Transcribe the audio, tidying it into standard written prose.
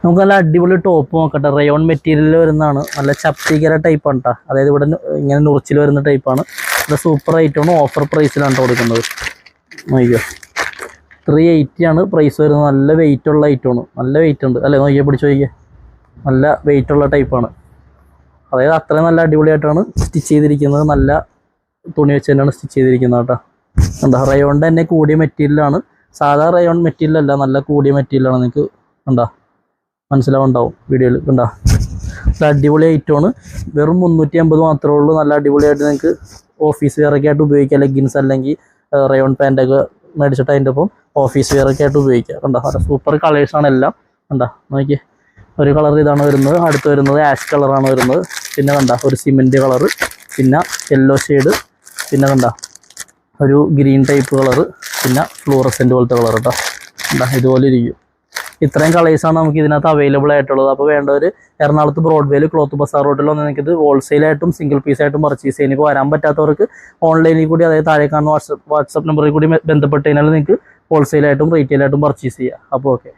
നമുക്ക് നല്ല അടിപൊളി ടോപ്പ് നോക്കട്ടെ. റയോൺ മെറ്റീരിയൽ വരുന്നതാണ്. നല്ല ചപ്പിക്കര ടൈപ്പാണ് കേട്ടോ. അതായത് ഇവിടെ ഇങ്ങനെ നുറിച്ചിൽ വരുന്ന ടൈപ്പാണ്. ഇത് സൂപ്പർ ഐറ്റമാണ്. ഓഫർ പ്രൈസിലാണ് കൊടുക്കുന്നത്. നോക്കിയോ 380 ആണ് പ്രൈസ് വരുന്നത്. നല്ല വെയിറ്റ് ഉള്ള ഐറ്റമാണ്. നല്ല വെയിറ്റ് ഉണ്ട് അല്ലേ? നോക്കിയാൽ പിടിച്ച് നോക്കിയാൽ നല്ല വെയിറ്റ് ഉള്ള ടൈപ്പാണ്. അതായത് അത്രയും നല്ല അടിപൊളിയായിട്ടാണ് സ്റ്റിച്ച് ചെയ്തിരിക്കുന്നത്. നല്ല തുണി വെച്ച് തന്നെയാണ് സ്റ്റിച്ച് ചെയ്തിരിക്കുന്നത് കേട്ടോ. എന്താ റയോണിൻ്റെ തന്നെ കൂടിയ മെറ്റീരിയലാണ്. സാധാ റയോൺ മെറ്റീരിയൽ അല്ല, നല്ല കൂടിയ മെറ്റീരിയലാണ്. നിങ്ങൾക്ക് എന്താ മനസ്സിലാവുണ്ടാവും വീഡിയോയിൽ. കണ്ടാ അടിപൊളി ഐറ്റമാണ്. വെറും 350 മാത്രമേ ഉള്ളൂ. നല്ല അടിപൊളിയായിട്ട് നിങ്ങൾക്ക് ഓഫീസ് വെയറൊക്കെ ആയിട്ട് ഉപയോഗിക്കാം. ലെഗിൻസ് അല്ലെങ്കിൽ റയോൺ പാൻറ്റൊക്കെ മേടിച്ചിട്ട് അതിൻ്റെ ഒപ്പം ഓഫീസ് വെയറൊക്കെ ആയിട്ട് ഉപയോഗിക്കാം. കണ്ടാ സൂപ്പർ കളേഴ്സാണ് എല്ലാം. കണ്ടാ നോക്കിയേ ഒരു കളർ ഇതാണ് വരുന്നത്. അടുത്ത് വരുന്നത് ആഷ് കളറാണ് വരുന്നത്. പിന്നെ കണ്ടാ ഒരു സിമെൻറ്റ് കളറ്, പിന്നെ യെല്ലോ ഷെയ്ഡ്, പിന്നെ കണ്ടാ ഒരു ഗ്രീൻ ടൈപ്പ് കളറ്, പിന്നെ ഫ്ലൂറസെൻ്റ് പോലത്തെ കളർ കേട്ടോ. കണ്ടാ ഇതുപോലെ ഇരിക്കും. ഇത്രയും കളേഴ്സാണ് നമുക്ക് ഇതിനകത്ത് അവൈലബിൾ ആയിട്ടുള്ളത്. അപ്പോൾ വേണ്ടവർ എറണാകുളത്ത് ബ്രോഡ്വേയിൽ ക്ലോത്ത് ബസാർ റോഡിൽ വന്ന് നിങ്ങൾക്ക് ഇത് ഹോൾസെയിലായിട്ടും സിംഗിൾ പീസായിട്ടും പർച്ചേസ് ചെയ്യാൻ. ഇപ്പോൾ വരാൻ പറ്റാത്തവർക്ക് ഓൺലൈനിൽ കൂടി, അതായത് താഴെ കാണുന്ന വാട്സപ്പ് നമ്പറിൽ കൂടി ബന്ധപ്പെട്ട് കഴിഞ്ഞാൽ നിങ്ങൾക്ക് ഹോൾസെയിലായിട്ടും റീറ്റെയിലായിട്ടും പർച്ചേസ് ചെയ്യാം. അപ്പോൾ ഓക്കെ.